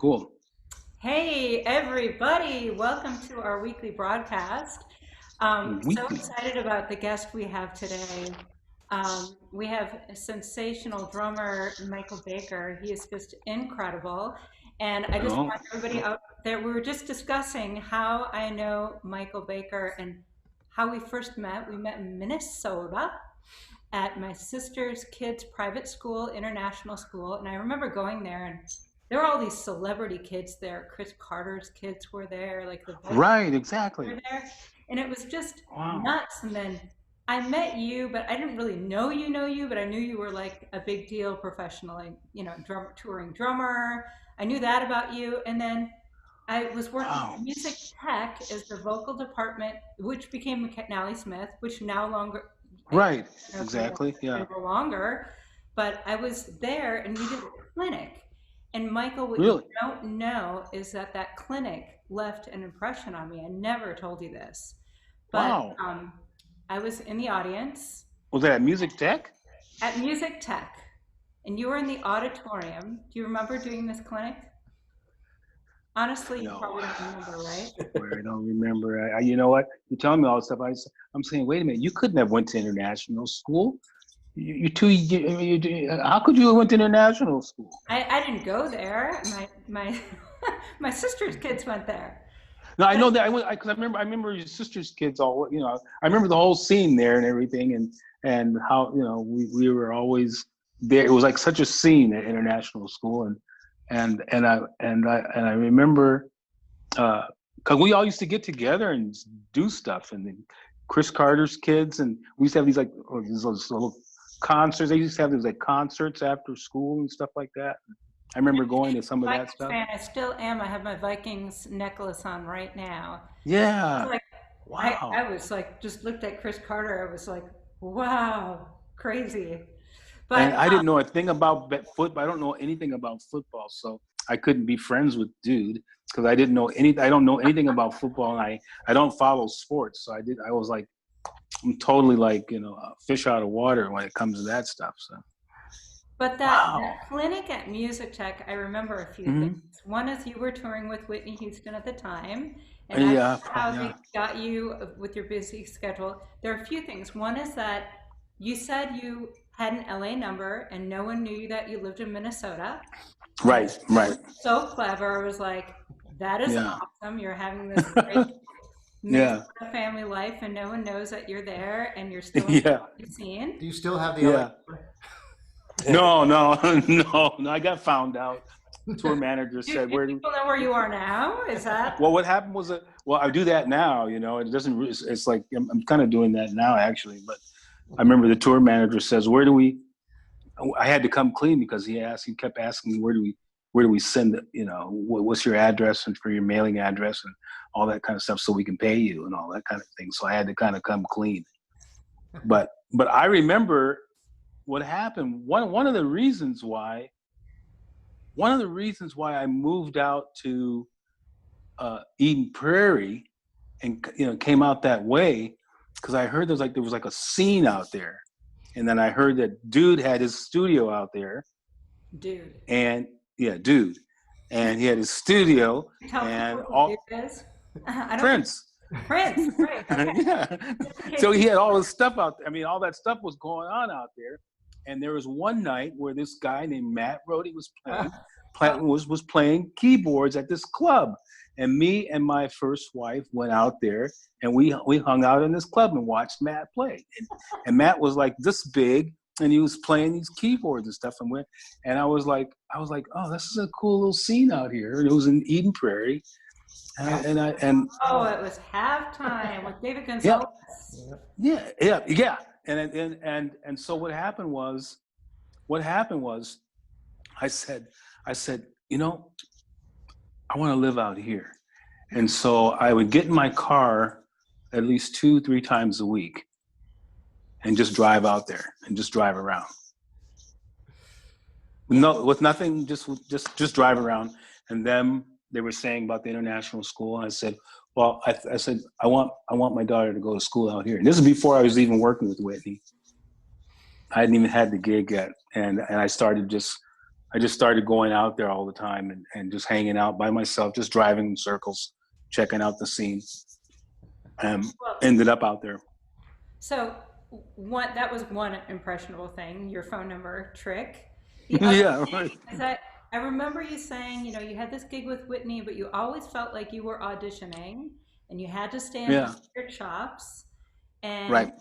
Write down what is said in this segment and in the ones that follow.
Cool. Hey, everybody. Welcome to our weekly broadcast. So Weekly. excited about the guest we have today. We have a sensational drummer, Michael Baker. He is just incredible. And I just Oh, want everybody out there, we were just discussing how I know Michael Baker and how we first met. We met in Minnesota at my sister's kids' private school, international school. And I remember going there, and there were all these celebrity kids there. Chris Carter's kids were there, like the Vikings right, were exactly. there. And it was just Wow. nuts. And then I met you, but I didn't really know you, but I knew you were like a big deal professionally, touring drummer. I knew that about you. And then I was working Wow. in music tech as the vocal department, which became McNally Smith, which no longer, I don't Right, know if you're exactly. there Yeah. no longer, but I was there and we did a clinic. And Michael, what you Really? don't know is that that clinic left an impression on me. I never told you this, but Wow. I was in the audience Was that at Music Tech? at Music Tech, and you were in the auditorium. Do you remember doing this clinic? Honestly, you No, probably don't remember, right? swear I don't remember. You know what? You're telling me all this stuff. I'm saying, wait a minute. You couldn't have went to international school. You too. How could you have went to international school? I didn't go there. My my sister's kids went there. No, I But know that I was because I remember your sister's kids all. I remember the whole scene there and everything, and how we were always there. It was like such a scene at international school, and I remember because we all used to get together and do stuff, and then Chris Carter's kids, and we used to have these these little concerts. They used to have these like concerts after school and stuff like that. I remember going to some of that Vikings stuff. fan, I still am. I have my Vikings necklace on right now. It's Yeah. like I Wow. was like just looked at Chris Carter. I was like, wow, crazy. And But I didn't know a thing about football. I don't know anything about football, so I couldn't be friends with dude because I didn't know any. I don't know anything about football, and I don't follow sports. So I was like, I'm totally like a fish out of water when it comes to that stuff. So that wow. clinic at Music Tech, I remember a few things. Hmm. One is you were touring with Whitney Houston at the time, and I don't Yeah. know how Yeah. they got you with your busy schedule. There are a few things. One is that you said you had an LA number and no one knew that you lived in Minnesota. I Right. Right. so clever. I was like, that is Yeah. awesome. You're having this great Yeah. Minnesota family life and no one knows that you're there and you're still in Yeah. the scene. Do you still have the LA Yeah. number? No. No. No. I got found out. Tour manager Do said, do "Where do?" people know where you are now? Is that Well, what happened was that, well, I do that now, it doesn't, it's like, I'm kind of doing that now actually, but I remember the tour manager says, I had to come clean because he kept asking me, where do we send it? What's your address and for your mailing address and all that kind of stuff so we can pay you and all that kind of thing. So I had to kind of come clean. But I remember what happened. One of the reasons why I moved out to Eden Prairie and came out that way because I heard there was like a scene out there, and then I heard that dude had his studio out there, dude? and yeah, dude, and he had his studio You tell and people who dude all is? I don't think Prince. Prince. Prince. Okay. Yeah. So he had all his stuff out there. I mean, all that stuff was going on out there. And there was one night where this guy named Matt Brody was playing keyboards at this club. And me and my first wife went out there and we hung out in this club and watched Matt play. And Matt was like this big and he was playing these keyboards and stuff. And I was like, oh, this is a cool little scene out here. And it was in Eden Prairie. And Oh, it was halftime with David yeah, Gonzalez. yeah. And so what happened was I said, I want to live out here. And so I would get in my car at least 2-3 times a week and just drive out there and just drive around. No, with nothing, just drive around. And then they were saying about the international school, and I said, well, I said I want my daughter to go to school out here. And this is before I was even working with Whitney. I hadn't even had the gig yet, and I started I just started going out there all the time and just hanging out by myself, just driving in circles, checking out the scene, and ended up out there. So that was one impressionable thing, your phone number trick. The other Yeah, thing right. is that I remember you saying, you had this gig with Whitney, but you always felt like you were auditioning and you had to stand on Yeah, your chops. And, right.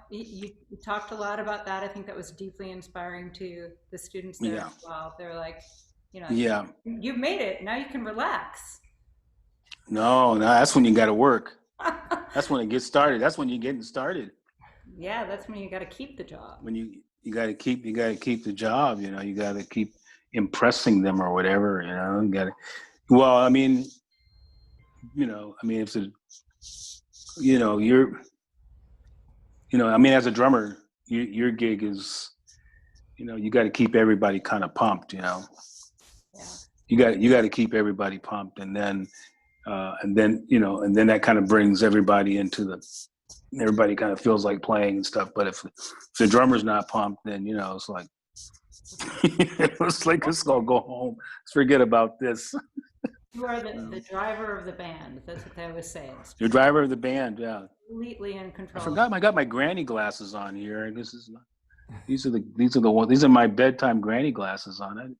you talked a lot about that. I think that was deeply inspiring to the students there Yeah, as well. They're like, yeah. you've made it. Now you can relax. No, that's when you got to work. That's when it gets started. That's when you're getting started. Yeah, that's when you got to keep the job. When you got to keep the job. You got to keep impressing them or whatever. You got to. Well, I mean, if I mean, as a drummer, your gig is, you got to keep everybody kind of pumped. Yeah. You got to keep everybody pumped, and then that kind of brings everybody everybody kind of feels like playing and stuff. But if the drummer's not pumped, then it's like let's go home. Let's forget about this. You are the driver of the band. That's what they always say. You're driver of the band, yeah. Completely in control. I forgot I got my granny glasses on here. These are my bedtime granny glasses on it.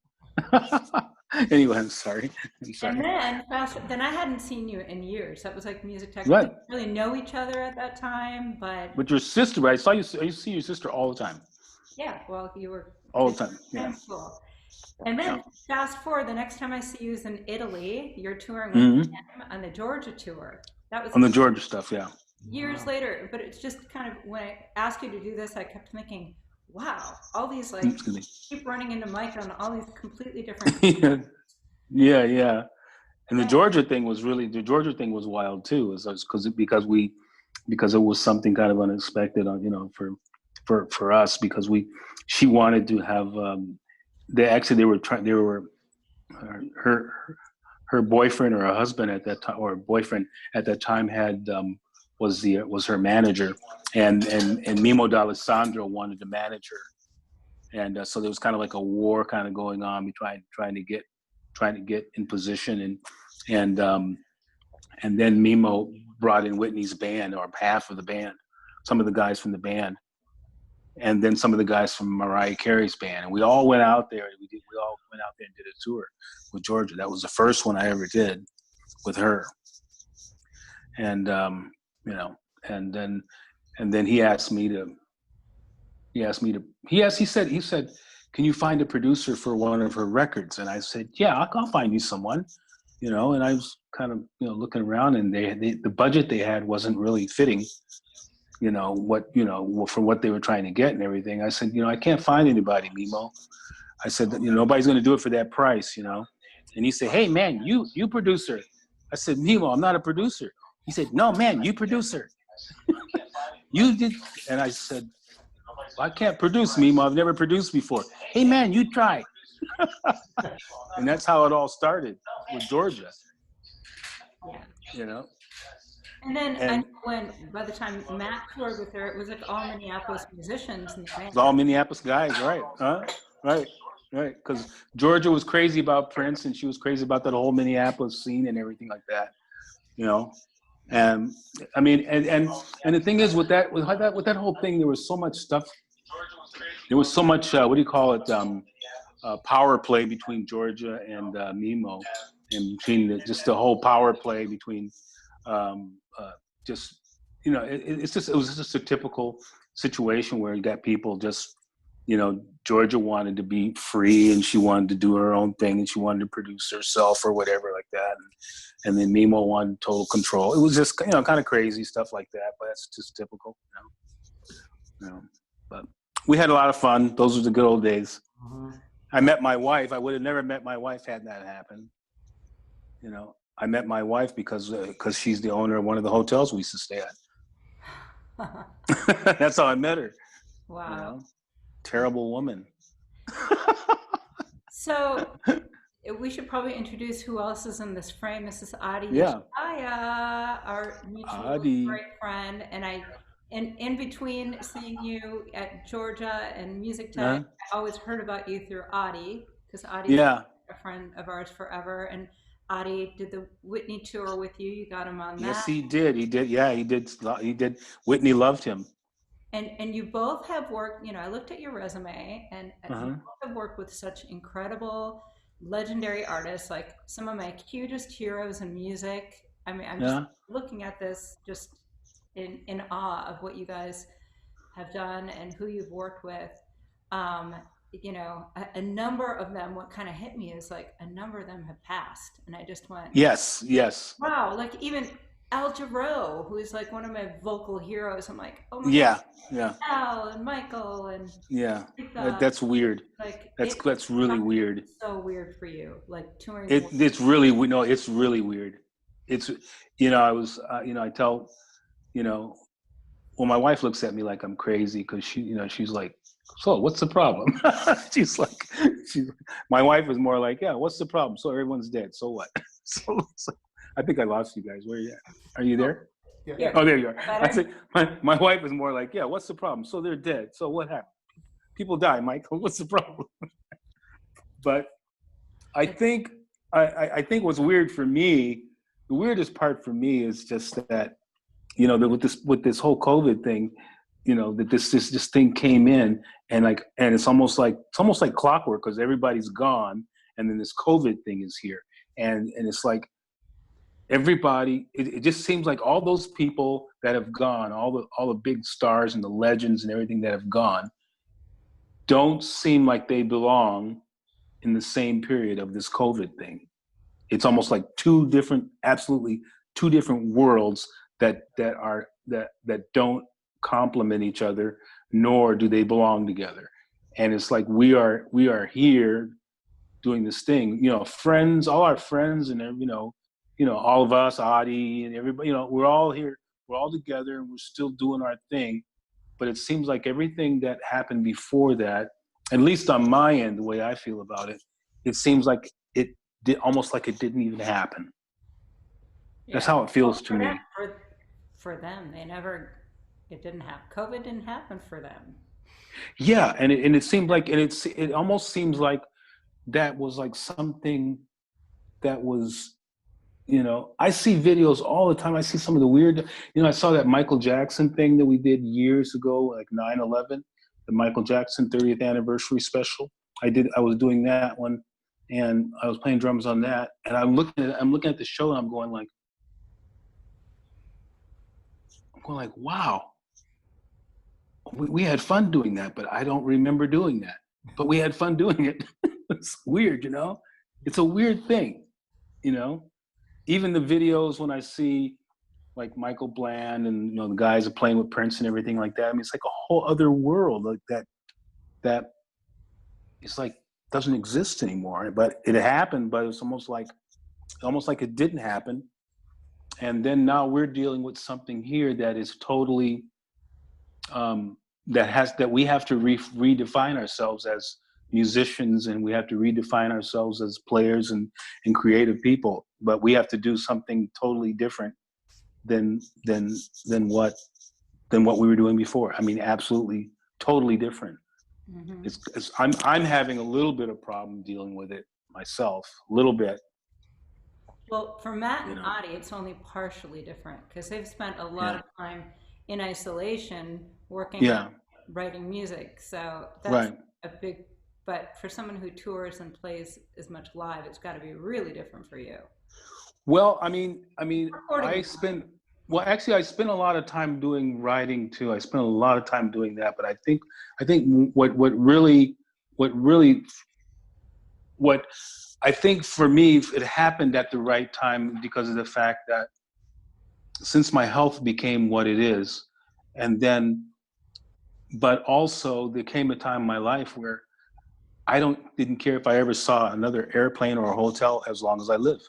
Anyway, I'm sorry. And then I hadn't seen you in years. That was like music tech. Right. We didn't really know each other at that time, but. But your sister, right? I used to see your sister all the time. Yeah, well, you were. All the time, yeah. Cool. And then fast forward, the next time I see you is in Italy. You're touring with him on the Georgia tour. That was on the Georgia stuff, yeah. Years later, but it's just kind of, when I asked you to do this, I kept thinking, wow, all these keep running into Mike on all these completely different. yeah. And the Georgia thing was wild too, because it was something kind of unexpected, for us, because she wanted to have her boyfriend or her husband at that time, or boyfriend at that time, was her manager, and Mimo D'Alessandro wanted to manage her, and so there was kind of like a war kind of going on, trying to get in position, and then Mimo brought in Whitney's band, or half of the band, some of the guys from the band, and then some of the guys from Mariah Carey's band, and we all went out there. We all went out there and did a tour with Georgia. That was the first one I ever did with her, and and then he said, can you find a producer for one of her records? And I said, yeah, I'll find you someone, and I was kind of, looking around, and the budget they had wasn't really fitting, for what they were trying to get and everything. I said, I can't find anybody, Mimo. I said, nobody's going to do it for that price, And he said, hey man, you producer. I said, Mimo, I'm not a producer. He said, no man, you producer. You did. And I said, well, I can't produce, Mimo. I've never produced before. Hey man, you try. And that's how it all started with Georgia. Yeah. And then by the time Matt toured with her, it was like all Minneapolis musicians in the band. It was all Minneapolis guys, right? Right. Because Georgia was crazy about Prince, and she was crazy about that whole Minneapolis scene and everything like that, And I mean, and the thing is, with that whole thing, there was so much stuff. There was so much, what do you call it? Power play between Georgia and Mimo, and between the whole power play between. It was just a typical situation where you got people just, Georgia wanted to be free, and she wanted to do her own thing, and she wanted to produce herself or whatever like that. And then Mimo wanted total control. It was just, kind of crazy stuff like that, but that's just typical, But we had a lot of fun. Those were the good old days. I met my wife. I would have never met my wife had that happened. I met my wife because she's the owner of one of the hotels we used to stay at. That's how I met her. Wow. Terrible woman. So we should probably introduce who else is in this frame. This is Adi. Yeah. Our mutual great friend. And in between seeing you at Georgia and Music Tech, I always heard about you through Adi, because Adi's Yeah. a friend of ours forever. And Adi did the Whitney tour with you. You got him on Yes, that. he did. He did. Yeah, he did. He did. Whitney loved him. And you both have worked, I looked at your resume, and you Uh-huh. both have worked with such incredible, legendary artists, like some of my cutest heroes in music. I mean, I'm just Yeah. looking at this just in awe of what you guys have done and who you've worked with. Um, a number of them, what kind of hit me is like a number of them have passed. And I just went, Yes. Yes. wow, like even Al Jarreau, who is like one of my vocal heroes. I'm like, oh my God, Yeah. Yeah. Al and Michael and Yeah. Aretha. That's weird. Like That's really weird. so weird for you, like touring the world. It's really no. It's really weird. It's I was I tell well, my wife looks at me like I'm crazy because she's like, so what's the problem? she's like, my wife is more like, yeah, what's the problem? So everyone's dead. So what? so I think I lost you guys. Where are you at? Are you there? Yeah. Oh, there you are. I say, my wife is more like, yeah, what's the problem? So they're dead. So what happened? People die, Michael. What's the problem? But I think I think what's weird for me, the weirdest part for me is just that, that with this whole COVID thing, that this thing came in and it's almost like clockwork because everybody's gone and then this COVID thing is here and it's like everybody. It just seems like all those people that have gone, all the big stars and the legends and everything that have gone, don't seem like they belong in the same period of this COVID thing. It's almost like absolutely two different worlds that don't complement each other, nor do they belong together. And it's like we are here doing this thing, friends, all our friends, and all of us, Adi and everybody, we're all here, we're all together, and we're still doing our thing. But it seems like everything that happened before that, at least on my end, the way I feel about it, it seems like it did almost like it didn't even happen. That's how it feels to me. For them, it didn't happen. COVID didn't happen for them. Yeah, and it seemed like, and it almost seems like that was like something that was, I see videos all the time. I see some of the weird, I saw that Michael Jackson thing that we did years ago, like 9/11, the Michael Jackson 30th anniversary special. I was doing that one, and I was playing drums on that, and I'm looking at the show, and I'm going like, wow, we had fun doing that, but I don't remember doing that. But we had fun doing it. It's weird, It's a weird thing, Even the videos when I see like Michael Bland and the guys are playing with Prince and everything like that. I mean, it's like a whole other world like that it's like doesn't exist anymore. But it happened, but it's almost like it didn't happen. And then now we're dealing with something here that is totally that we have to redefine ourselves as musicians, and we have to redefine ourselves as players and creative people. But we have to do something totally different than what we were doing before. I mean, absolutely, totally different. Mm-hmm. I'm having a little bit of problem dealing with it myself, a little bit. Well, for Matt and Adi, it's only partially different because they've spent a lot of time in isolation working on writing music. So that's a big, but for someone who tours and plays as much live, it's got to be really different for you. Well, I spent a lot of time doing writing too. I spent a lot of time doing that, but I think what I think for me, it happened at the right time because of the fact that since my health became what it is, but also there came a time in my life where I didn't care if I ever saw another airplane or a hotel as long as I live.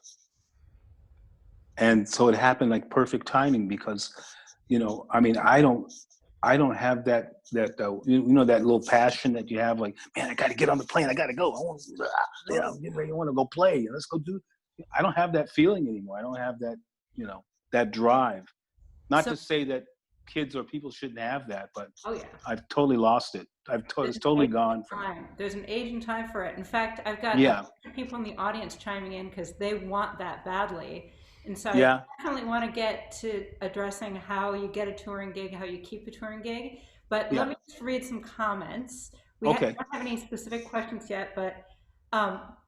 And so it happened like perfect timing because, I don't have that that little passion that you have, like, man, I got to get on the plane, I got to go, I want to, get ready, I want to go play, let's go do. I don't have that feeling anymore. I don't have that, that drive. Not to say that kids or people shouldn't have that, but Oh yeah. I've totally lost it. It's totally gone from it. There's an age and time for it. In fact, I've got a Yeah, bunch of people in the audience chiming in because they want that badly. And so I yeah, definitely want to get to addressing how you get a touring gig, how you keep a touring gig. But let yeah. me just read some comments. Okay. Don't have any specific questions yet, but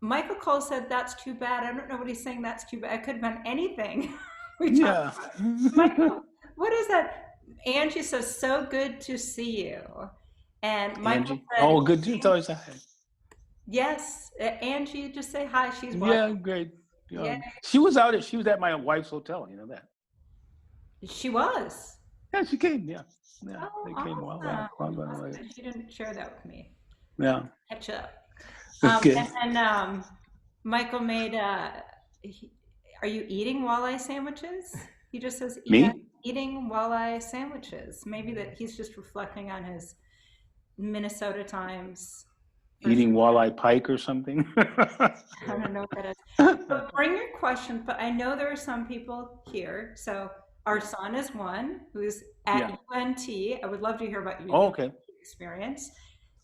Michael Cole said, "That's too bad." I don't know what he's saying, that's too bad. It could have been anything. we Yeah. talked about. Michael, what is that? Angie says, "So good to see you." And Michael Angie. said, Oh, good. It's always yes, Angie, just say hi. She's watching. yeah, great. Yeah, She was out. She was at my wife's hotel. You know that. she was. Yeah, she came. Yeah, yeah. Oh, They came a while awesome. back. Awesome. She didn't share that with me. Yeah. Catch up. Okay. And then Michael made, are you eating walleye sandwiches? He just says, Me? eating walleye sandwiches. Maybe that he's just reflecting on his Minnesota times. Eating walleye pike or something. I don't know what that is. So bring your questions, but I know there are some people here. So our son is one who's at UNT. I would love to hear about your Okay. experience.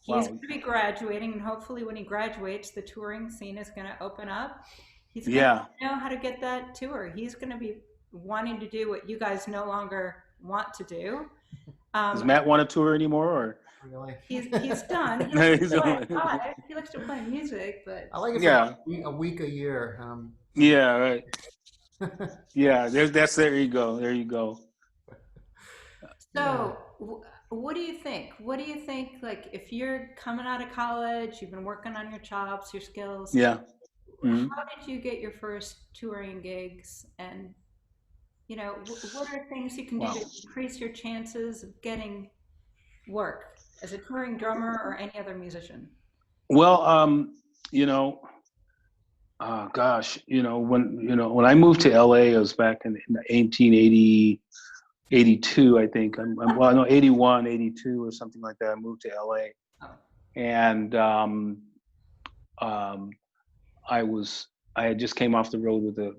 Wow. He's going to be graduating, and hopefully when he graduates, the touring scene is going to open up. He's going to know how to get that tour. He's going to be wanting to do what you guys no longer want to do. Does Matt want a tour anymore, or? Really? He's done. He likes to play music, but I like it for a week a year. Yeah, right. Yeah, there you go. There you go. So, what do you think? What do you think? Like, if you're coming out of college, you've been working on your chops, your skills. Yeah. Mm-hmm. How did you get your first touring gigs? And what are things you can do to increase your chances of getting work as a touring drummer or any other musician? Well, when I moved to LA, it was back in 1880, 82, I think. 81, 82 or something like that. I moved to LA, and I had just came off the road with a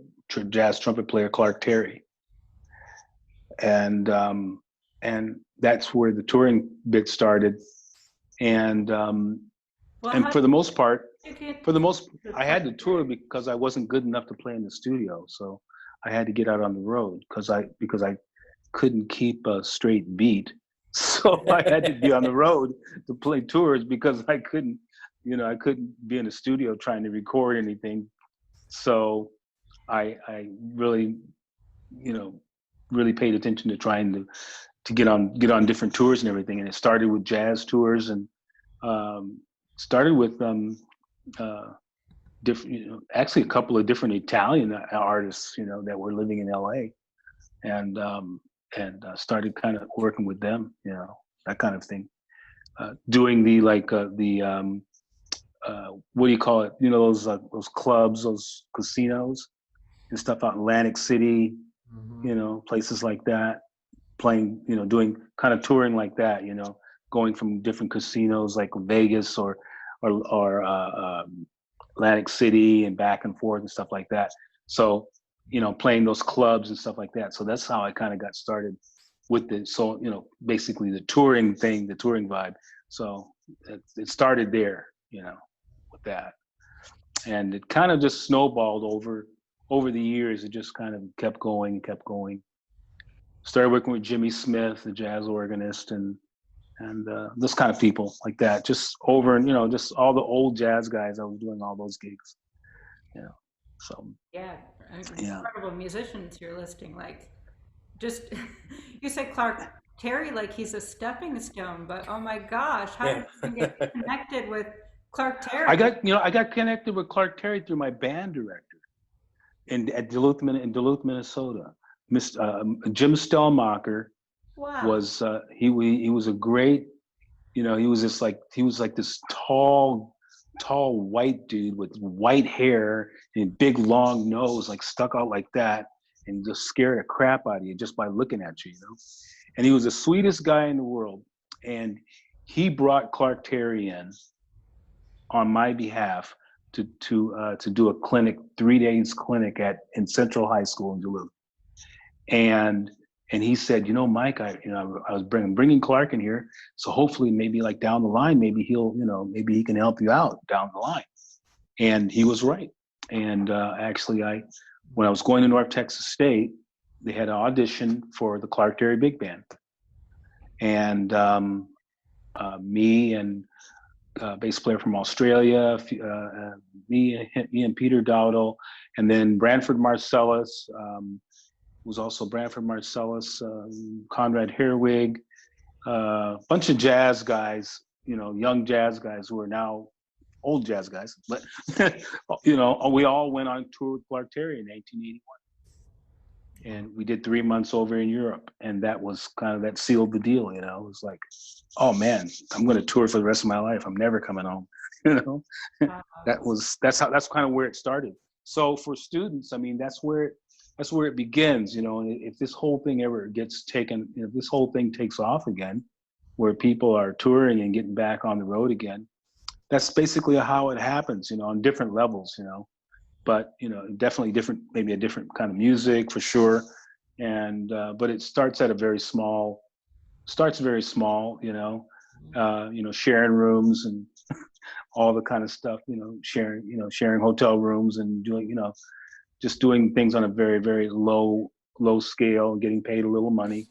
jazz trumpet player, Clark Terry, and that's where the touring bit started, and for the most part, I had to tour because I wasn't good enough to play in the studio, so I had to get out on the road because I couldn't keep a straight beat, so I had to be on the road to play tours because I couldn't be in the studio trying to record anything. So I really paid attention to trying to get on different tours and everything. And it started with jazz tours and started with different, actually a couple of different Italian artists, that were living in LA, and started kind of working with them, that kind of thing. Doing what do you call it? Those clubs, those casinos and stuff out in Atlantic City, places like that, playing, doing kind of touring like that, going from different casinos like Vegas or Atlantic City and back and forth and stuff like that. So, playing those clubs and stuff like that. So that's how I kind of got started with basically the touring thing, the touring vibe. So it started there, with that. And it kind of just snowballed over the years. It just kind of kept going. Started working with Jimmy Smith, the jazz organist, and this kind of people like that. Just over and just all the old jazz guys. I was doing all those gigs. So incredible musicians you're listing. Like, just you said Clark Terry like he's a stepping stone, but oh my gosh, how did you get connected with Clark Terry? I got connected with Clark Terry through my band director in Duluth, Minnesota. Jim Stellmacher was he was a great, he was like this tall white dude with white hair and big long nose, like stuck out like that, and just scared the crap out of you just by looking at you, And he was the sweetest guy in the world, and he brought Clark Terry in on my behalf to do a clinic, 3 days clinic in Central High School in Duluth. And And he said, Mike, I was bringing Clark in here. So hopefully maybe like down the line, maybe maybe he can help you out down the line. And he was right. And actually, when I was going to North Texas State, they had an audition for the Clark Terry Big Band. And me and bass player from Australia, me and Peter Dowdle, and then Branford Marsalis, was also Branford Marsalis, Conrad Herwig, bunch of jazz guys, young jazz guys who are now old jazz guys. But, we all went on tour with Clark Terry in 1981. And we did 3 months over in Europe. And that was that sealed the deal, It was like, oh man, I'm going to tour for the rest of my life. I'm never coming home, That's kind of where it started. So for students, I mean, that's where it begins, and if this whole thing ever gets taken, if this whole thing takes off again, where people are touring and getting back on the road again, that's basically how it happens, on different levels, but, definitely different, maybe a different kind of music for sure. And, but it starts at very small, sharing rooms and all the kind of stuff, sharing hotel rooms and doing, just doing things on a very, very low scale, getting paid a little money.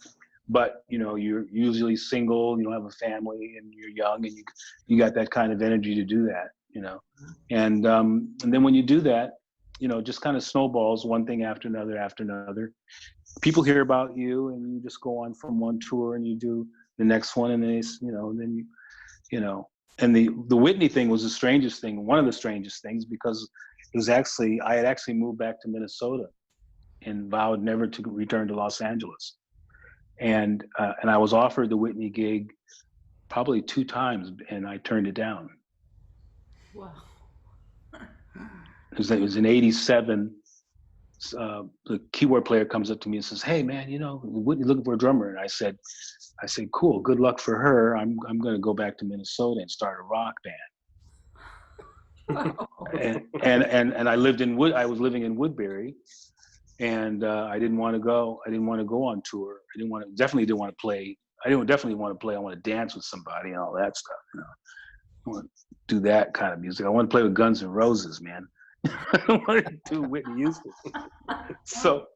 But, you're usually single, you don't have a family, and you're young, and you got that kind of energy to do that, And then when you do that, just kind of snowballs one thing after another. People hear about you, and you just go on from one tour and you do the next one, and then and the Whitney thing was the strangest thing, one of the strangest things, because I had actually moved back to Minnesota and vowed never to return to Los Angeles. And I was offered the Whitney gig probably 2 times, and I turned it down. Wow. It was in '87. The keyboard player comes up to me and says, "Hey man, Whitney looking for a drummer." And I said, "Cool, good luck for her. I'm going to go back to Minnesota and start a rock band." and I was living in Woodbury, and I didn't want to go. I didn't want to go on tour. Definitely didn't want to play. I want to dance with somebody and all that stuff. I want to do that kind of music. I want to play with Guns N' Roses, man. I don't want to do Whitney Houston. So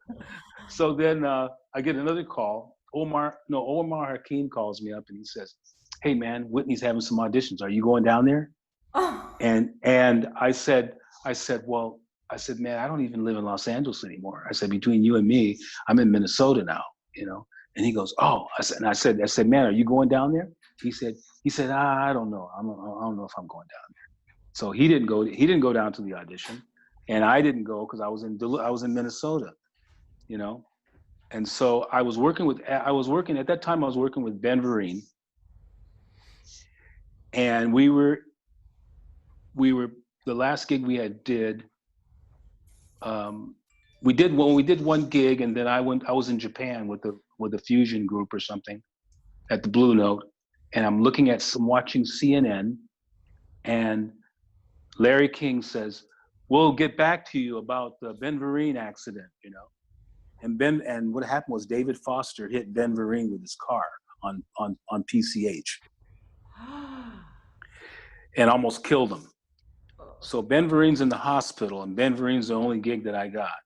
then I get another call. Omar Hakim calls me up and he says, "Hey man, Whitney's having some auditions. Are you going down there?" Oh. And I said, "Man, I don't even live in Los Angeles anymore." I said, "Between you and me, I'm in Minnesota now, And he goes, "Oh," I said, "Man, are you going down there?" He said, "I don't know. I don't know if I'm going down there." So he didn't go down to the audition, and I didn't go because I was in Minnesota, And so I was working at that time. I was working with Ben Vereen, and we were the last gig we did. We did one gig, and then I was in Japan with a fusion group or something at the Blue Note, and I'm watching CNN, and Larry King says, "We'll get back to you about the Ben Vereen accident," And what happened was David Foster hit Ben Vereen with his car on PCH and almost killed him. So Ben Vereen's in the hospital, and Ben Vereen's the only gig that I got.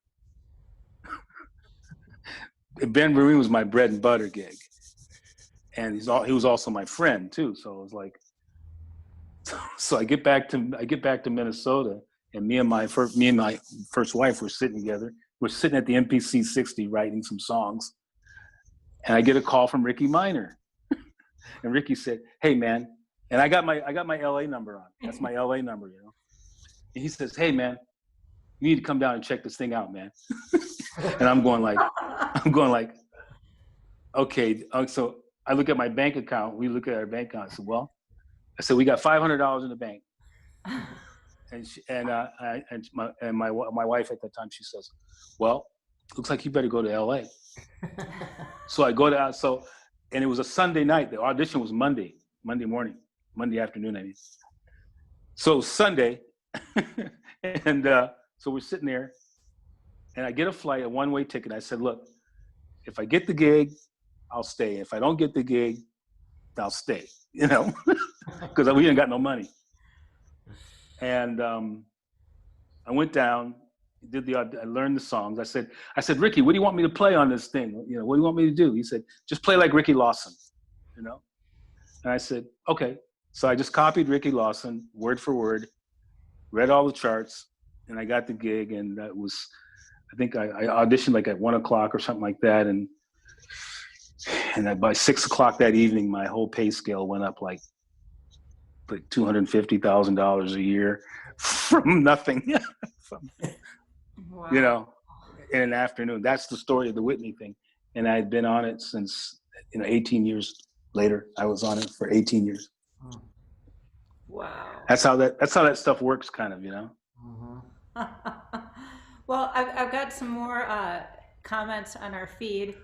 Ben Vereen was my bread and butter gig, and he was also my friend too. So it was like, so I get back to Minnesota, and me and my first wife were sitting together. We're sitting at the MPC 60 writing some songs, and I get a call from Ricky Minor, and Ricky said, "Hey man," and I got my LA number on. That's my LA number, And he says, "Hey man, you need to come down and check this thing out, man." And I'm going like, okay. So I look at my bank account. We look at our bank account. I said, "We got $500 in the bank." And my wife at that time, she says, "Well, looks like you better go to LA." So I go to and it was a Sunday night. The audition was Monday afternoon, I mean. So Sunday, and so we're sitting there, and I get a flight, a one-way ticket. I said, "Look, if I get the gig, I'll stay. If I don't get the gig, I'll stay, you know, because we ain't got no money. And I went down, I learned the songs. I said, Ricky, what do you want me to play on this thing? You know, what do you want me to do? He said, just play like Ricky Lawson, you know? And I said, okay. So I just copied Ricky Lawson, word for word, read all the charts, and I got the gig. And that was, I think I auditioned like at 1 o'clock or something like that. And by 6 o'clock that evening, my whole pay scale went up like $250,000 a year from nothing. Wow. You know, in an afternoon. That's the story of the Whitney thing. And I had been on it since, 18 years later. I was on it for 18 years. Wow. That's how that stuff works, kind of, you know. Mm-hmm. Well, I've got some more comments on our feed.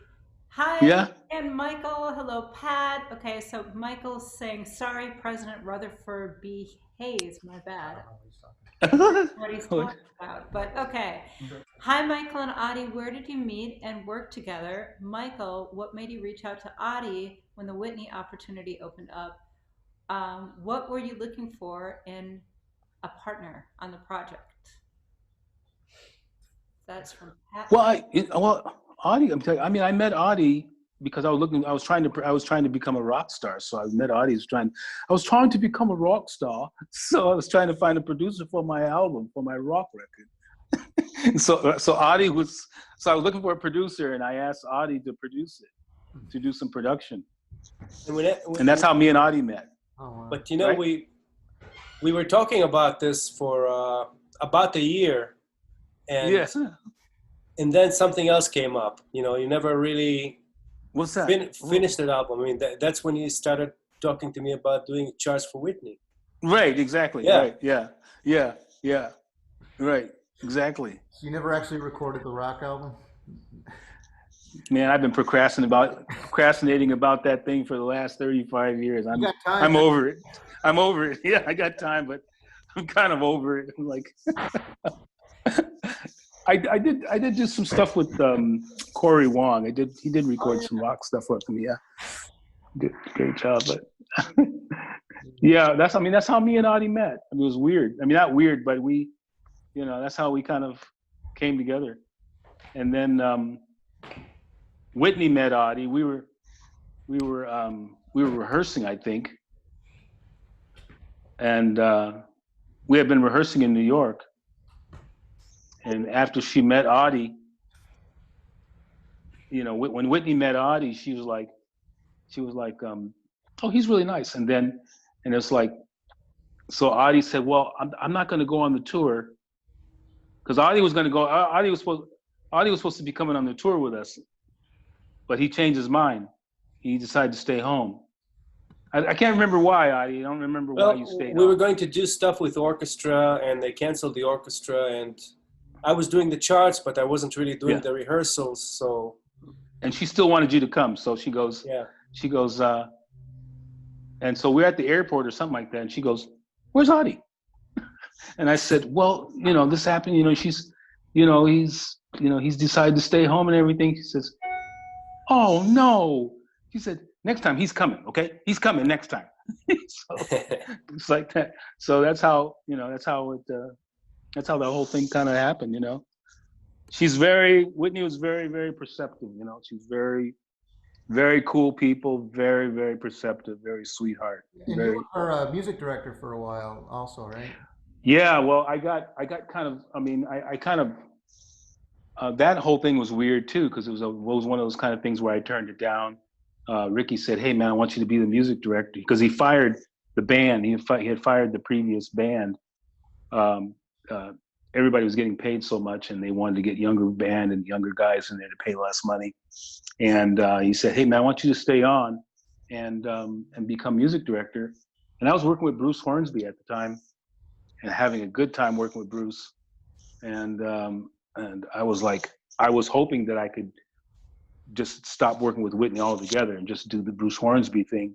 Hi, Yeah. and Michael. Hello, Pat. Okay, so Michael's saying, sorry, President Rutherford B. Hayes. My bad. What he's talking about. But okay. Hi, Michael and Adi. Where did you meet and work together? Michael, what made you reach out to Adi when the Whitney opportunity opened up? What were you looking for in a partner on the project? That's from Pat. Well, Adi, I'm telling you, I mean, I met Adi because I was trying to become a rock star. So I met Adi. I was trying to become a rock star. So I was trying to find a producer for my album, for my rock record. so Adi so I was looking for a producer, and I asked Adi to produce it, to do some production. And that's how me and Adi met. Oh, wow. But you know, Right? we were talking about this for about a year, and Yes. and then something else came up. You know, you never really What's that? finished that album. I mean, that's when you started talking to me about doing charts for Whitney. Right. Exactly. Yeah. Right. Yeah. Right. Exactly. You never actually recorded the rock album? Man, I've been procrastinating about that thing for the last 35 years. You got time. I'm over it. Yeah, I got time, but I'm kind of over it. I'm like, I did do some stuff with Corey Wong. He did record some rock stuff with me. Yeah, did a great job. But yeah, that's how me and Adi met. I mean, it was weird. I mean, not weird, but that's how we kind of came together. And then Whitney met Adi. We were rehearsing, I think, and we had been rehearsing in New York. And after she met Adi, when Whitney met Adi, she was like, oh, he's really nice. And it's like, so Adi said, well, I'm not going to go on the tour, because Adi was going to go. Adi was supposed to be coming on the tour with us, but he changed his mind. He decided to stay home. I can't remember why, Adi. I don't remember why you stayed home. We were going to do stuff with orchestra, and they canceled the orchestra, and I was doing the charts, but I wasn't really doing the rehearsals. So, and she still wanted you to come. So she goes, and so we're at the airport or something like that. And she goes, where's Adi? And I said, well, this happened, he's decided to stay home and everything. She says, oh no. She said, next time he's coming. Okay. He's coming next time. So it's like that. So that's how the whole thing kind of happened, Whitney was very, very perceptive, she's very, very cool people, very, very perceptive, very sweetheart. And you were a music director for a while also, right? Yeah, well, I got kind of, that whole thing was weird too, because it was one of those kind of things where I turned it down. Ricky said, hey man, I want you to be the music director, because he fired the band. He had fired the previous band. Everybody was getting paid so much, and they wanted to get younger band and younger guys in there to pay less money. And he said, hey man, I want you to stay on and become music director. And I was working with Bruce Hornsby at the time and having a good time working with Bruce. And I was hoping that I could just stop working with Whitney altogether and just do the Bruce Hornsby thing.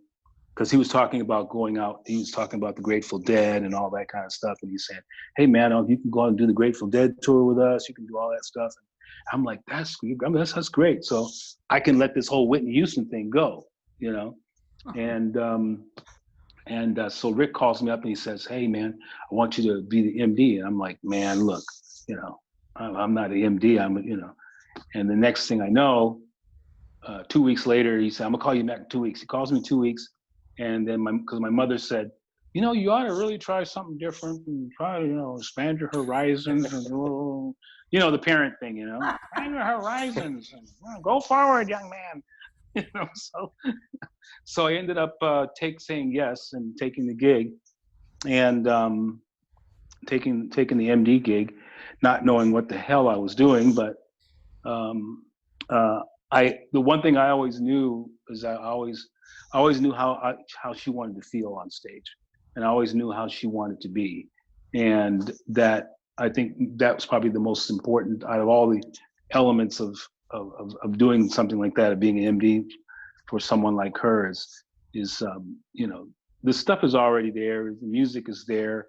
because he was talking about going out. He was talking about the Grateful Dead and all that kind of stuff. And he's saying, "Hey man, you can go out and do the Grateful Dead tour with us. You can do all that stuff." And I'm like, "That's great." So I can let this whole Whitney Houston thing go, you know. And so Rick calls me up and he says, "Hey man, I want you to be the MD." And I'm like, "Man, look, you know, I'm not an MD. You know." And the next thing I know, 2 weeks later, he said, "I'm gonna call you back in 2 weeks." He calls me in 2 weeks, and then because my mother said, "You know, you ought to really try something different and try to, you know, expand your horizons." And, you know, the parent thing, you know, expand your horizons and go forward, young man. You know, so I ended up saying yes and taking the gig, and taking the MD gig, not knowing what the hell I was doing, but the one thing I always knew is I always knew how she wanted to feel on stage, and I always knew how she wanted to be, and that I think that was probably the most important out of all the elements of doing something like that, of being an MD for someone like her is you know, the stuff is already there, the music is there,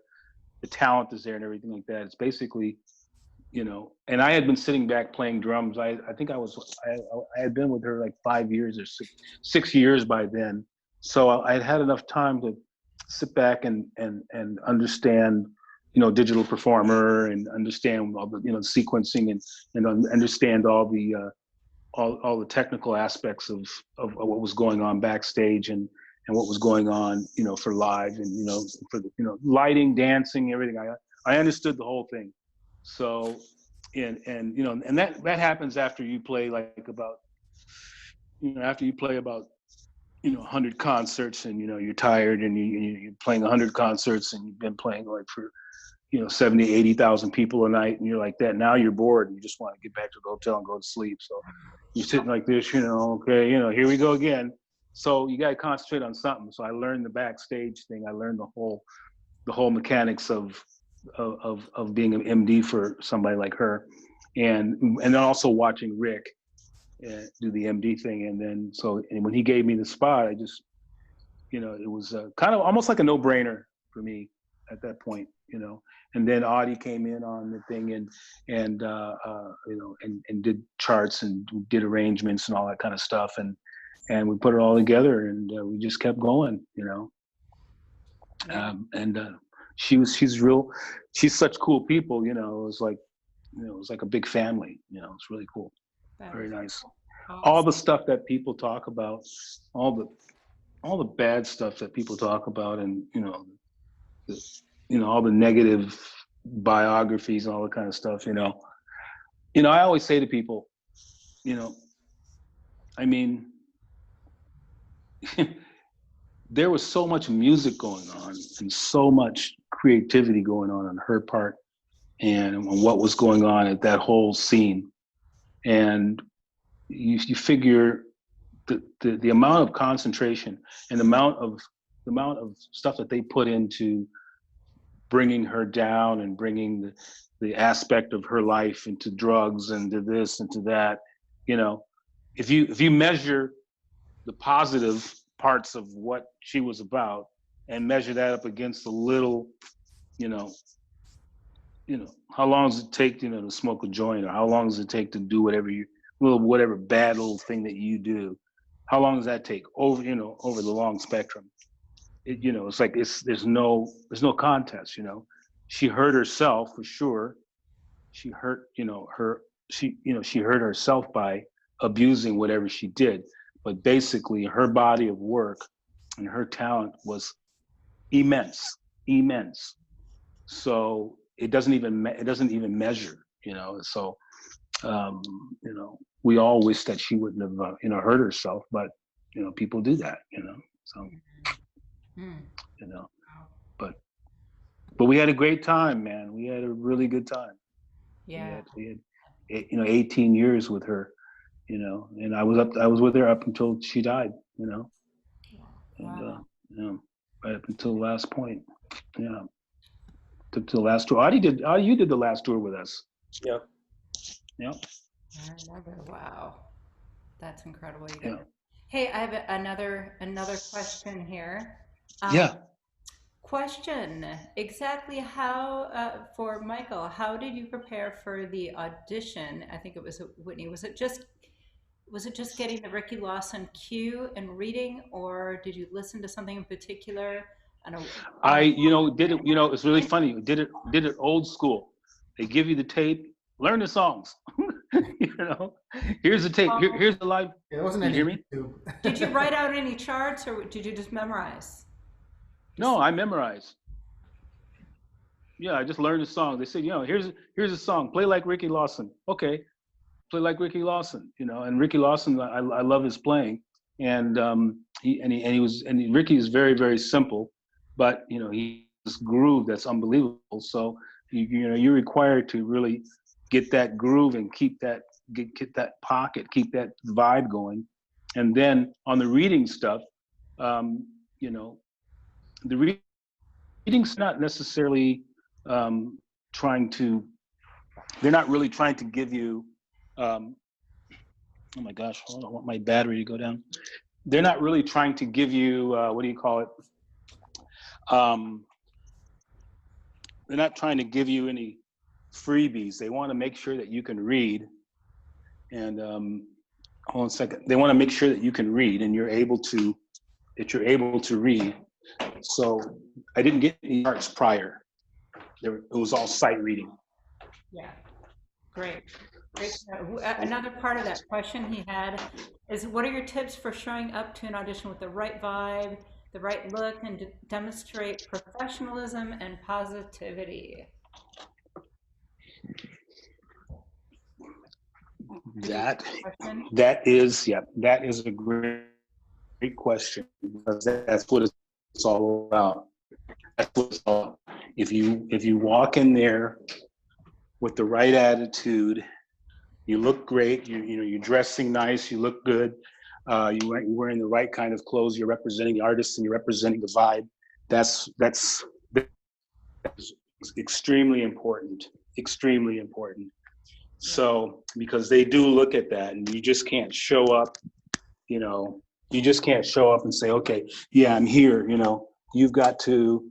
the talent is there, and everything like that. It's basically, you know, and I had been sitting back playing drums. I think I had been with her like 5 years or 6 years by then. So I had enough time to sit back and understand, you know, digital performer, and understand all the, you know, sequencing, and understand all the technical aspects of what was going on backstage, and what was going on, you know, for live, and, you know, for the, you know, lighting, dancing, everything. I understood the whole thing. So, and you know, and that happens after you play about 100 concerts, and, you know, you're tired, and you're playing 100 concerts, and you've been playing like for, you know, 70, 80,000 people a night, and you're like that. Now you're bored, and you just want to get back to the hotel and go to sleep. So you're sitting like this, you know, okay, you know, here we go again. So you got to concentrate on something. So I learned the backstage thing. I learned the whole mechanics of being an MD for somebody like her, and then also watching Rick do the MD thing. And then when he gave me the spot, I just, you know, it was kind of almost like a no-brainer for me at that point, you know. And then Audie came in on the thing, and you know, and did charts and did arrangements and all that kind of stuff, and we put it all together, and we just kept going, you know. She's such cool people, you know. It was like, you know, it was like a big family, you know. It's really cool. Very nice. Awesome. All the stuff that people talk about, all the bad stuff that people talk about, and, you know, all the negative biographies and all that kind of stuff, you know. I always say to people, you know, I mean, there was so much music going on, and so much creativity going on her part, and what was going on at that whole scene. And you figure the amount of concentration and the amount of stuff that they put into bringing her down, and bringing the aspect of her life into drugs, and to this and to that, you know. If you measure the positive parts of what she was about, and measure that up against the little, you know, how long does it take, you know, to smoke a joint, or how long does it take to do whatever bad little thing that you do? How long does that take over the long spectrum? You know, it's like there's no contest, you know. She hurt herself for sure. She hurt, you know, she hurt herself by abusing whatever she did. But basically, her body of work and her talent was immense. So it doesn't even measure, you know. So you know, we all wish that she wouldn't have you know, hurt herself, but, you know, people do that, you know. So you know, but we had a great time, man. We had a really good time. Yeah. We had you know, 18 years with her, you know, and I was with her up until she died, you know. And Wow. you know, right up until the last point. Yeah. To the last tour. You did the last tour with us. Yeah. Yeah. I remember. Wow. That's incredible. Yeah. Hey, I have another question here. Yeah. Question: exactly how for Michael? How did you prepare for the audition? I think it was Whitney. Was it just getting the Ricky Lawson cue and reading, or did you listen to something in particular? I don't I, did it, it's really funny. Did it old school. They give you the tape, learn the songs. Here's the tape. Here's the live. Yeah, there wasn't You any hear me? YouTube. Did you write out any charts, or did you just memorize? No, I memorized. Yeah, I just learned the song. They said, here's a song. Play like Ricky Lawson. Okay, play like Ricky Lawson. And Ricky Lawson, I love his playing, and Ricky is very, very simple, but he has groove that's unbelievable. So you're required to really get that groove and keep that get that pocket, keep that vibe going, and then on the reading stuff, the reading's not necessarily they're not really trying to give you, oh my gosh, hold on, I want my battery to go down. They're not really trying to give you, what do you call it? They're not trying to give you any freebies. They want to make sure that you can read. And hold on a second. They want to make sure that you can read and you're able to read. So I didn't get any charts prior. It was all sight reading. Yeah, great. Another part of that question he had is, what are your tips for showing up to an audition with the right vibe, the right look, and to demonstrate professionalism and positivity? That is a great question, because that's what it's all about. That's what it's all about. If you walk in there with the right attitude, you look great. You're dressing nice. You look good. You're wearing the right kind of clothes. You're representing the artist and you're representing the vibe. That's extremely important. Extremely important. So, because they do look at that, and you just can't show up. You just can't show up and say, okay, yeah, I'm here. You've got to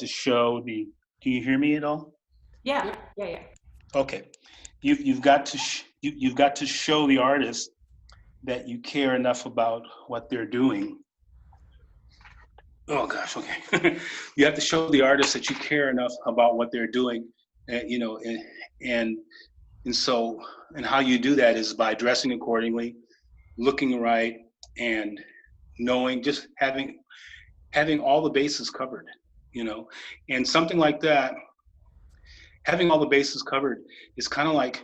show the. Do you hear me at all? Yeah. Okay, you've got to show the artist that you care enough about what they're doing. Oh gosh, okay. You have to show the artist that you care enough about what they're doing, and so how you do that is by dressing accordingly, looking right, and knowing, just having all the bases covered, and something like that. Having all the bases covered is kind of like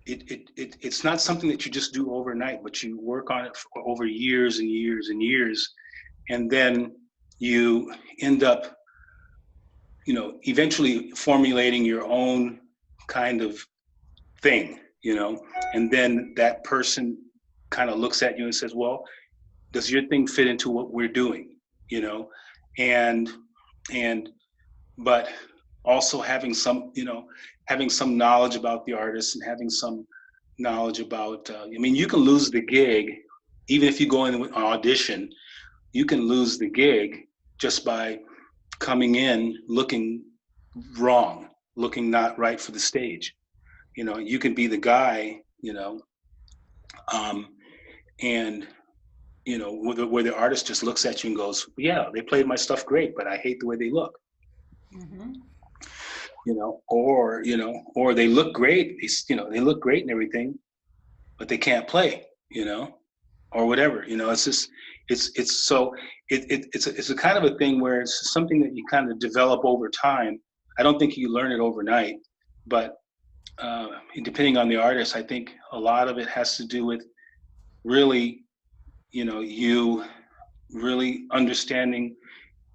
it's not something that you just do overnight, but you work on it for over years and years and years, and then you end up, eventually formulating your own kind of thing, and then that person kind of looks at you and says, well, does your thing fit into what we're doing, but also having some knowledge about the artist and having some knowledge about, you can lose the gig, even if you go in with an audition, you can lose the gig just by coming in looking wrong, looking not right for the stage. You can be the guy, and where the artist just looks at you and goes, yeah, they played my stuff great, but I hate the way they look. Mm-hmm. Or they look great, they look great and everything, but they can't play, or whatever. It's just it's a kind of a thing where it's something that you kind of develop over time. I don't think you learn it overnight, but depending on the artist, I think a lot of it has to do with really, you really understanding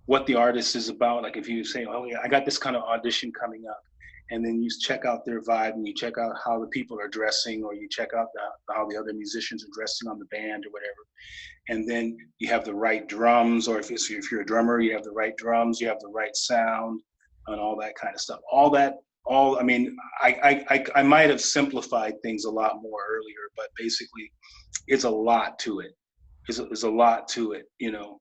what the artist is about. Like if you say, oh yeah, I got this kind of audition coming up, and then you check out their vibe and you check out how the people are dressing, or you check out how the other musicians are dressing on the band or whatever. And then you have the right drums, or if you're a drummer, you have the right drums, you have the right sound and all that kind of stuff. All that I mean, I might have simplified things a lot more earlier, but basically it's a lot to it. There's a lot to it, you know,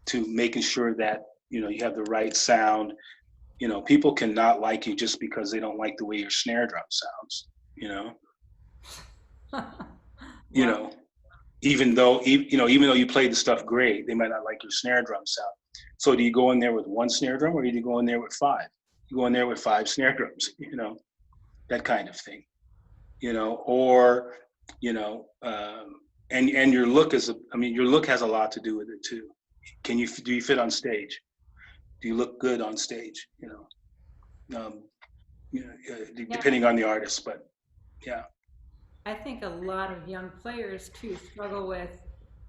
to making sure that, you know, you have the right sound. You know, people cannot like you just because they don't like the way your snare drum sounds, you know. You know, even though you played the stuff great, they might not like your snare drum sound. So do you go in there with one snare drum, or do you go in there with five? You go in there with five snare drums, you know, that kind of thing, you know, or, you know, and your look your look has a lot to do with it too. Do you fit on stage? Do you look good on stage? You know, depending on the artist, but yeah. I think a lot of young players too struggle with,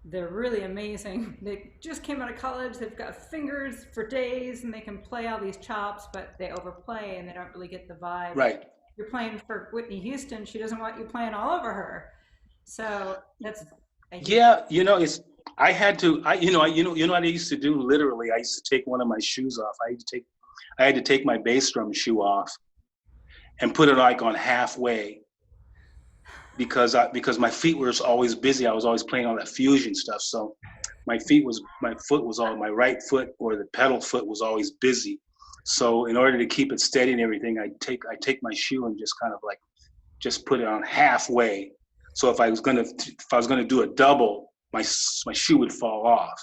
they're really amazing. They just came out of college, they've got fingers for days and they can play all these chops, but they overplay and they don't really get the vibe. Right. You're playing for Whitney Houston, she doesn't want you playing all over her. So that's yeah, you know, I had to what I used to do literally, I used to take one of my shoes off. I had to take my bass drum shoe off and put it like on halfway, because my feet were always busy. I was always playing all that fusion stuff. So my right foot or the pedal foot was always busy. So in order to keep it steady and everything, I take my shoe and just kind of like just put it on halfway. So if I was gonna do a double, my shoe would fall off.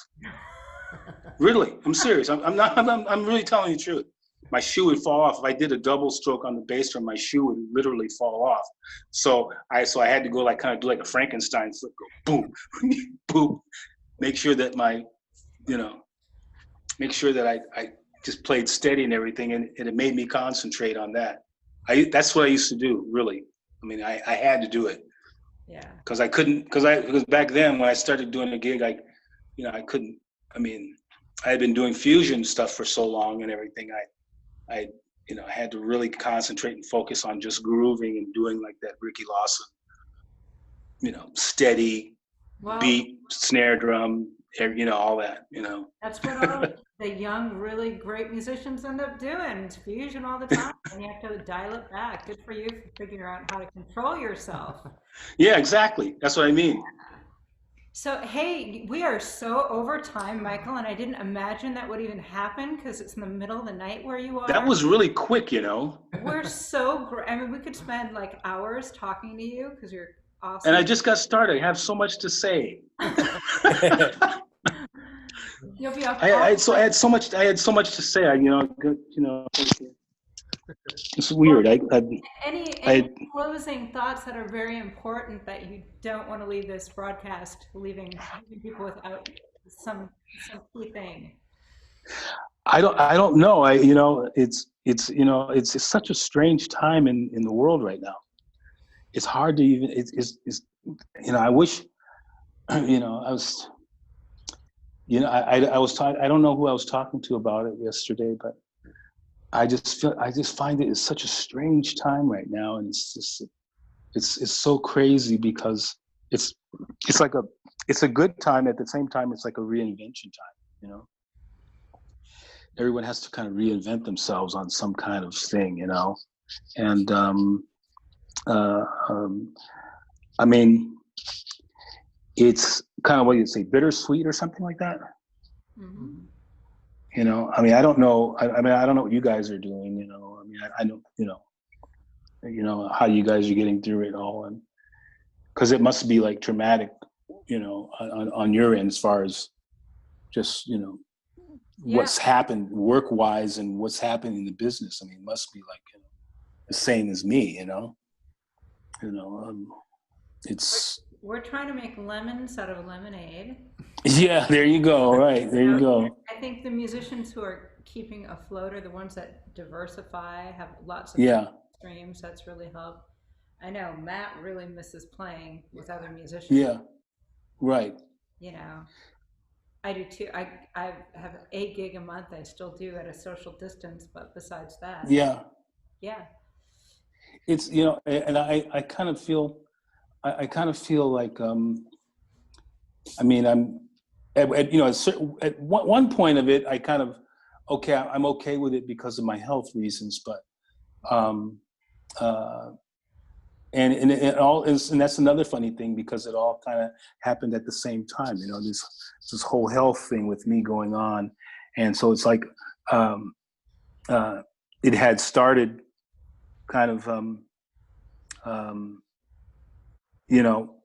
Really, I'm serious. I'm really telling you the truth. My shoe would fall off. If I did a double stroke on the bass drum, my shoe would literally fall off. So I had to go like kind of do like a Frankenstein flip, go boom, boom. Make sure that I just played steady and everything, and it made me concentrate on that. That's what I used to do, really. I mean, I had to do it. Yeah. Because back then when I started doing a gig, I couldn't. I mean, I had been doing fusion stuff for so long and everything. I had to really concentrate and focus on just grooving and doing like that Ricky Lawson, steady beat, snare drum, all that, That's what all the young, really great musicians end up doing. It's fusion all the time, and you have to dial it back. Good for you for figuring out how to control yourself. Yeah, exactly. That's what I mean. So, hey, we are so over time, Michael, and I didn't imagine that would even happen because it's in the middle of the night where you are. That was really quick, We're so great. I mean, we could spend like hours talking to you because you're awesome. And I just got started. I have so much to say. You'll be off. I had so much to say. It's weird. Any closing thoughts that are very important that you don't want to leave this broadcast leaving people without some key thing? I don't know. It's such a strange time in the world right now. It's hard to even. I wish. I was. I was talking. I don't know who I was talking to about it yesterday, but I just find it is such a strange time right now, and it's so crazy because it's a good time, at the same time it's like a reinvention time, Everyone has to kind of reinvent themselves on some kind of thing, and I mean, it's kind of, what you'd say, bittersweet or something like that. Mm-hmm. I mean, I don't know. I don't know what you guys are doing. I know, how you guys are getting through it all, and because it must be like traumatic, on your end as far as just what's happened work-wise and what's happened in the business. I mean, it must be like the same as me. It's. We're trying to make lemons out of lemonade. Yeah, there you go. Right, there you go. I think the musicians who are keeping afloat are the ones that diversify, have lots of streams. That's really helped. I know Matt really misses playing with other musicians. Yeah, right. I do too. I have a gig a month. I still do at a social distance, but besides that. Yeah. Yeah. It's, and I kind of feel like, I mean, I'm, at one point of it, I kind of, I'm okay with it because of my health reasons, but And it all is, and that's another funny thing because it all kind of happened at the same time. You know, this whole health thing with me going on, and so it's like it had started kind of you know,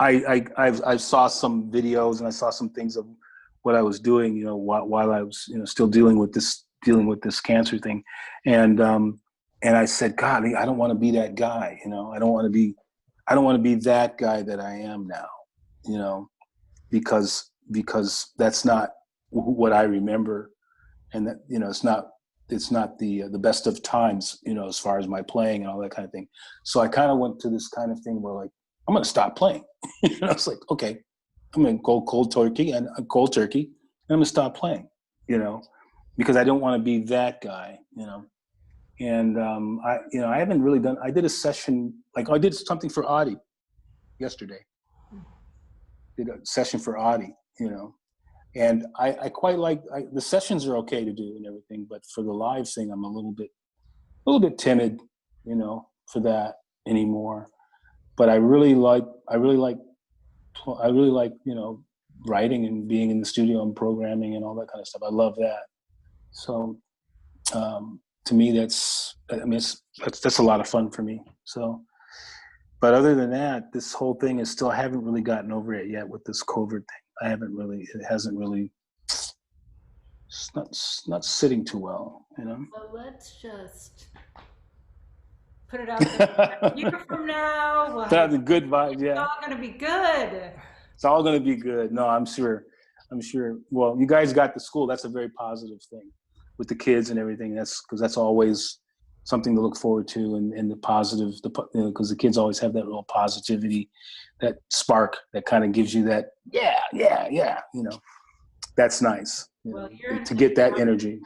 I saw some videos and I saw some things of what I was doing, you know, while I was, you know, still dealing with this cancer thing, and I said, God, I don't want to be that guy, you know, I don't want to be that guy that I am now, you know, because that's not what I remember, and that, you know, it's not the best of times, you know, as far as my playing and all that kind of thing. So I kind of went to this kind of thing where, like, I'm going to stop playing. You know, it's like, okay, I'm going to go cold turkey, and I'm going to stop playing, you know, because I don't want to be that guy, you know. And I haven't really done. I did a session, like I did something for Audie yesterday. Did a session for Audie, you know, and I quite like the sessions are okay to do and everything, but for the live thing, I'm a little bit timid, you know, for that anymore. But I really like, you know, writing and being in the studio and programming and all that kind of stuff. I love that. So to me, that's a lot of fun for me. So, but other than that, this whole thing is still, I haven't really gotten over it yet with this COVID thing. It hasn't really, it's not sitting too well, you know? Well, let's just put it out there. A year from now, we'll have the good vibes, yeah. It's all going to be good. It's all going to be good. No, I'm sure. Well, you guys got the school. That's a very positive thing with the kids and everything. That's because that's always something to look forward to, and the positive, because the kids always have that little positivity, that spark that kind of gives you that, yeah, you know, that's nice. Well, to get that energy.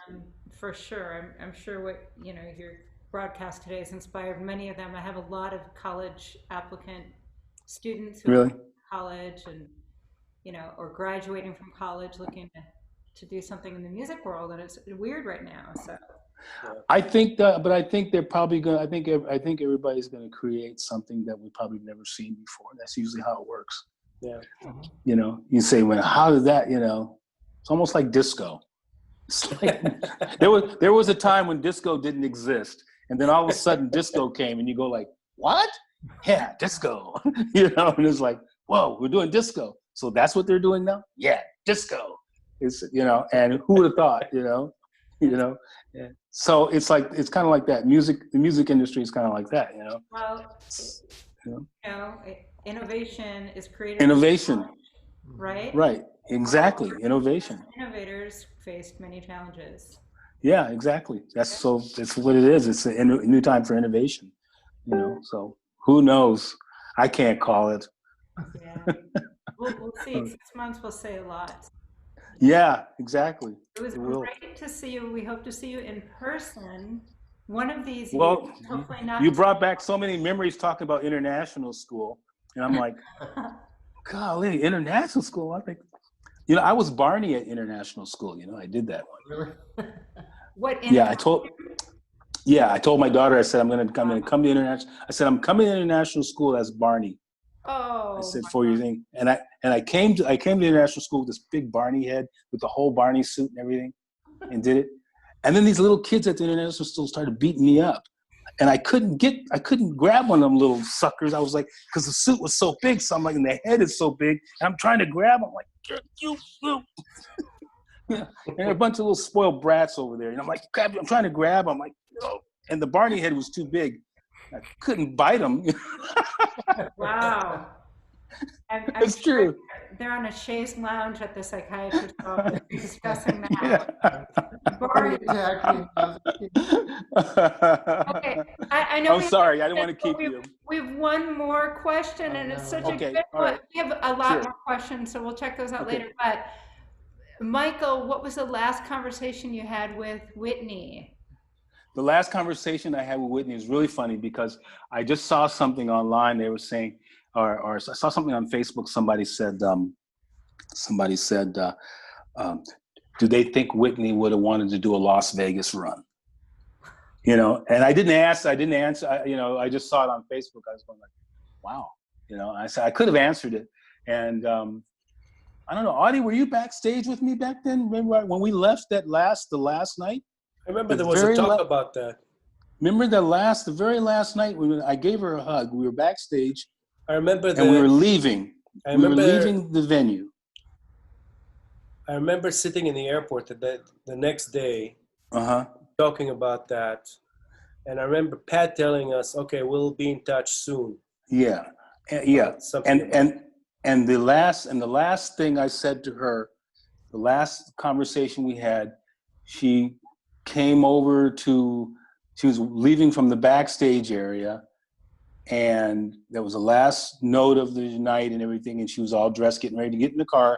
For sure. I'm sure what, you know, your broadcast today has inspired many of them. I have a lot of college applicant students who really? are in college and, you know, or graduating from college looking to do something in the music world, and it's weird right now. So I think they're probably gonna. I think everybody's gonna create something that we've probably never seen before. That's usually how it works. Yeah. You know, you say, "Well, how did that?" You know, it's almost like disco. It's like there was a time when disco didn't exist, and then all of a sudden disco came, and you go like, "What? Yeah, disco." You know, and it's like, "Whoa, we're doing disco." So that's what they're doing now. Yeah, disco. It's, you know, and who would have thought? You know. Yeah. So it's like, it's kind of like that. The music industry is kind of like that, you know. Well, you know, innovation is creative. Innovation. Right? Right. Exactly. Innovation. Innovators faced many challenges. Yeah, exactly. That's what it is. It's a new time for innovation, you know. So who knows? I can't call it. Yeah. We'll see. 6 months will say a lot. Yeah, exactly. It was great to see you. We hope to see you in person one of these years. Well, Hopefully not. You brought back so many memories talking about international school, and I'm like, golly, international school. I think, you know, I was Barney at international school. You know, I did that one. Really? What? Yeah, I told my daughter. I said, I'm gonna come to international. I said, I'm coming to international school as Barney. Oh. I said, for your thing, and I came to international school with this big Barney head with the whole Barney suit and everything, and did it. And then these little kids at the international school started beating me up, and I couldn't grab one of them little suckers. I was like, because the suit was so big, so I'm like, and the head is so big, and I'm trying to grab them, like, you. Yeah. And a bunch of little spoiled brats over there, and I'm like, I'm trying to grab them, like, no. And the Barney head was too big. I couldn't bite them. Wow. It's true. They're on a chaise lounge at the psychiatrist's office discussing that. Yeah. Okay, I know. I'm sorry, I didn't want to keep you. We have one more question, and it's such a good one. Right. We have a lot more questions, so we'll check those out later. But Michael, what was the last conversation you had with Whitney? The last conversation I had with Whitney is really funny because I just saw something online. They were saying, or I saw something on Facebook. Somebody said, do they think Whitney would have wanted to do a Las Vegas run? you know, and I didn't answer. I just saw it on Facebook. I was going like, wow, you know, I said, I could have answered it. And I don't know, Audie, were you backstage with me back then? Remember when we left the last night? I remember there was a talk about that. Remember the very last night when I gave her a hug? We were backstage. I remember and we were leaving. We were leaving the venue. I remember sitting in the airport the next day, talking about that. And I remember Pat telling us, okay, we'll be in touch soon. Yeah. And the last thing I said to her, the last conversation we had, she came over she was leaving from the backstage area, and that was the last note of the night and everything, and she was all dressed, getting ready to get in the car,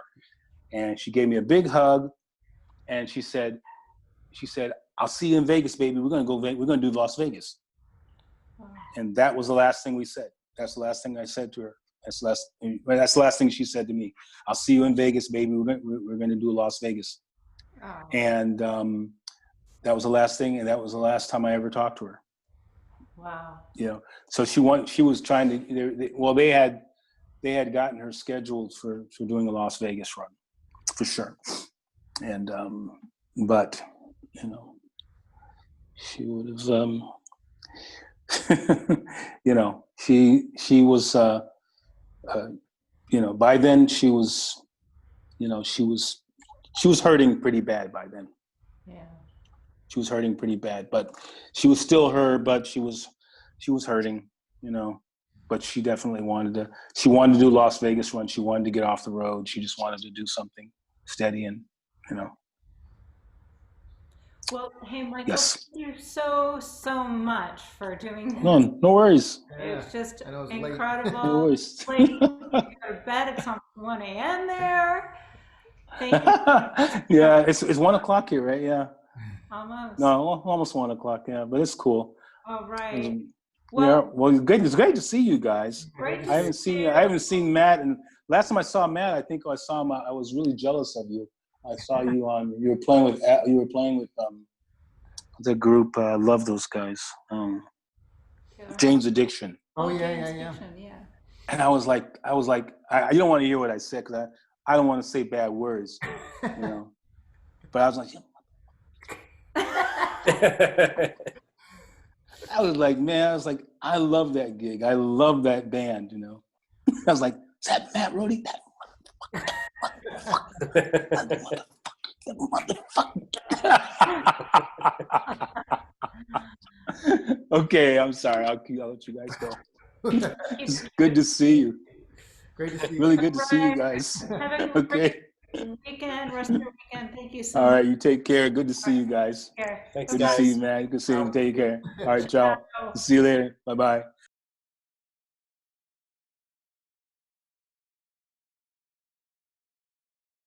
and she gave me a big hug, and she said, I'll see you in Vegas, baby. We're gonna do Las Vegas. And that was the last thing we said. That's the last thing I said to her. That's the last thing she said to me. I'll see you in Vegas, baby. We're gonna do Las Vegas. Oh. And that was the last thing, and that was the last time I ever talked to her. Wow. You know, so she was trying to. They had gotten her scheduled for doing a Las Vegas run, for sure. And but you know, she would have. You know, she was. You know, by then she was. You know, she was hurting pretty bad by then. Yeah. She was hurting pretty bad, but she was still her. But she was hurting, you know. But she definitely wanted to do Las Vegas run. She wanted to get off the road. She just wanted to do something steady and, you know. Well, hey, Michael, yes. Thank you so much for doing this. No worries. It was just incredible. Late. No worries. Late. You go to bed. It's almost 1 a.m. there. Thank you. Yeah, it's 1 o'clock here, right? Yeah. Almost. No, almost 1 o'clock. Yeah, but it's cool. All right. Well, it's great to see you guys. Great to I haven't seen Matt, and last time I saw Matt, I think I saw him. I was really jealous of you. I saw you on. You were playing with the group. Love those guys. James Addiction. Oh yeah. And I was like, you don't want to hear what I said because I don't want to say bad words, you know. But I was like, I love that gig. I love that band, you know. I was like, is that Matt Roddy? That motherfucker. Okay, I'm sorry. I'll let you guys go. It's good to see you. Great to see you. Really good to see you guys. Have a Okay. weekend, rest of your weekend. Thank you so much. All right, you take care. Good to see you guys. Take care. Thanks, Good guys. to see you, man. Good to see you. Take care. All right, ciao. See you later. Bye-bye.